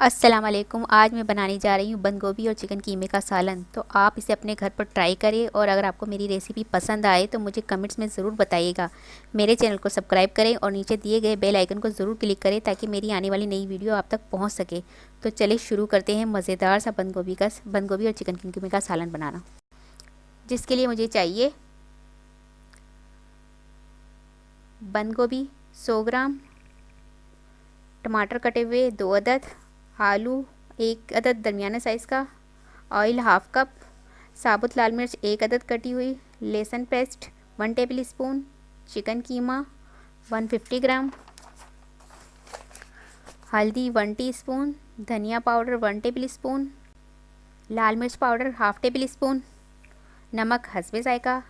अस्सलाम वालेकुम। आज मैं बनाने जा रही हूँ बंद गोभी और चिकन कीमे का सालन। तो आप इसे अपने घर पर ट्राई करें और अगर आपको मेरी रेसिपी पसंद आए तो मुझे कमेंट्स में ज़रूर बताइएगा। मेरे चैनल को सब्सक्राइब करें और नीचे दिए गए बेल आइकन को ज़रूर क्लिक करें ताकि मेरी आने वाली नई वीडियो आप तक पहुँच सके। तो चलिए शुरू करते हैं मज़ेदार सा बंद गोभी और चिकन कीमे का सालन बनाना। जिसके लिए मुझे चाहिए बंद गोभी 100 ग्राम, टमाटर कटे हुए 2 अदद, आलू 1 अदद दरमियाना साइज़ का, ऑयल हाफ कप, साबुत लाल मिर्च 1 अदद कटी हुई, लहसुन पेस्ट 1 टेबल स्पून, चिकन कीमा 150 ग्राम, हल्दी 1 टीस्पून, धनिया पाउडर 1 टेबल स्पून, लाल मिर्च पाउडर हाफ टेबल स्पून, नमक हस्बे जायका,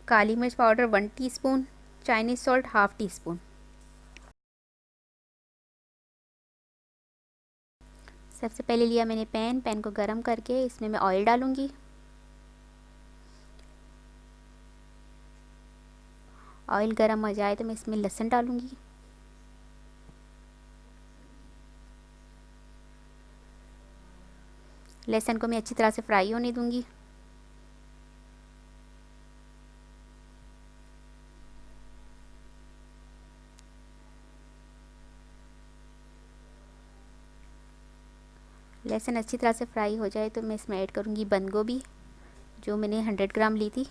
काली मिर्च powder 1 teaspoon, Chinese salt half tea spoon. सबसे पहले लिया मैंने पैन को गरम करके इसमें मैं ऑयल डालूंगी। ऑयल गरम हो जाए तो मैं इसमें लहसुन डालूंगी। लहसुन को मैं अच्छी तरह से फ्राई होने दूंगी। लहसुन अच्छी तरह से फ्राई हो जाए तो मैं इसमें ऐड करूंगी बंद गोभी, जो मैंने 100 ग्राम ली थी,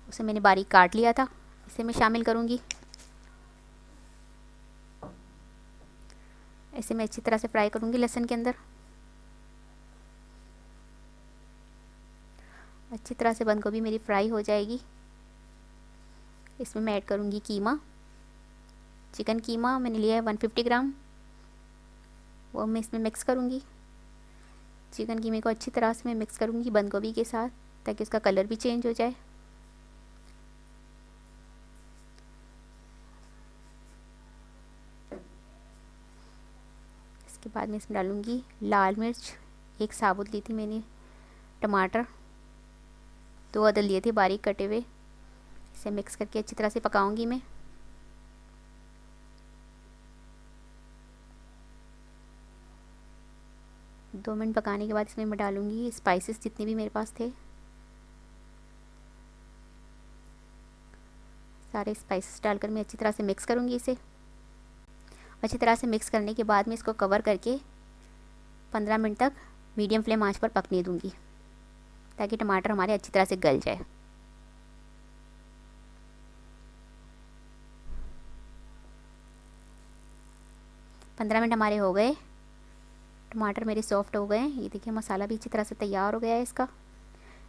उसे मैंने बारीक काट लिया था, इसे मैं शामिल करूंगी। इसे मैं अच्छी तरह से फ्राई करूंगी लहसुन के अंदर। अच्छी तरह से बंद गोभी मेरी फ्राई हो जाएगी। इसमें मैं ऐड करूंगी कीमा। चिकन कीमा मैंने लिया है 150 ग्राम, वो मैं इसमें मिक्स करूंगी। चिकन कीमे को अच्छी तरह से मैं मिक्स करूंगी बंद गोभी के साथ ताकि उसका कलर भी चेंज हो जाए। इसके बाद मैं इसमें डालूंगी लाल मिर्च, 1 साबुत ली थी मैंने, टमाटर 2 अदद लिए थे बारीक कटे हुए। इसे मिक्स करके अच्छी तरह से पकाऊंगी मैं। दो मिनट पकाने के बाद इसमें मैं डालूंगी स्पाइसेस जितने भी मेरे पास थे। सारे स्पाइसेस डालकर मैं अच्छी तरह से मिक्स करूंगी इसे। अच्छी तरह से मिक्स करने के बाद मैं इसको कवर करके 15 मिनट तक मीडियम फ्लेम आंच पर पकने दूंगी ताकि टमाटर हमारे अच्छी तरह से गल जाए। पंद्रह मिनट हमारे हो गए, टमाटर मेरे सॉफ्ट हो गए। ये देखिए मसाला भी अच्छी तरह से तैयार हो गया है इसका।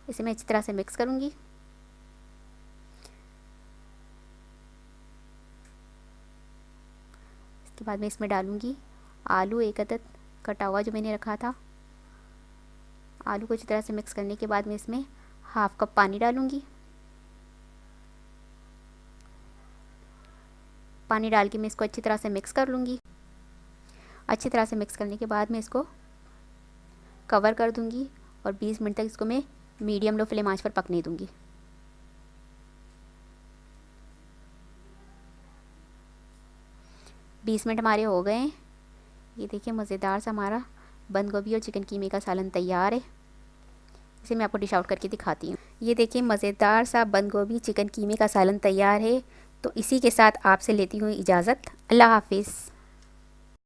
इसे मैं अच्छी तरह से मिक्स करूंगी। इसके बाद मैं इसमें डालूंगी आलू 1 अदद कटा हुआ जो मैंने रखा था। आलू को अच्छी तरह से मिक्स करने के बाद मैं इसमें हाफ कप पानी डालूंगी। पानी डाल के मैं इसको अच्छी तरह से मिक्स कर लूँगी। अच्छी तरह से मिक्स करने के बाद मैं इसको कवर कर दूंगी और 20 मिनट तक इसको मैं मीडियम लो फ्लेम आंच पर पकने दूंगी। बीस मिनट हमारे हो गए हैं। ये देखिए मज़ेदार सा हमारा बंद गोभी और चिकन कीमे का सालन तैयार है। इसे मैं आपको डिश आउट करके दिखाती हूँ। ये देखिए मज़ेदार सा बंद गोभी चिकन कीमे का सालन तैयार है। तो इसी के साथ आपसे लेती हूँ इजाज़त। अल्लाह हाफिज़।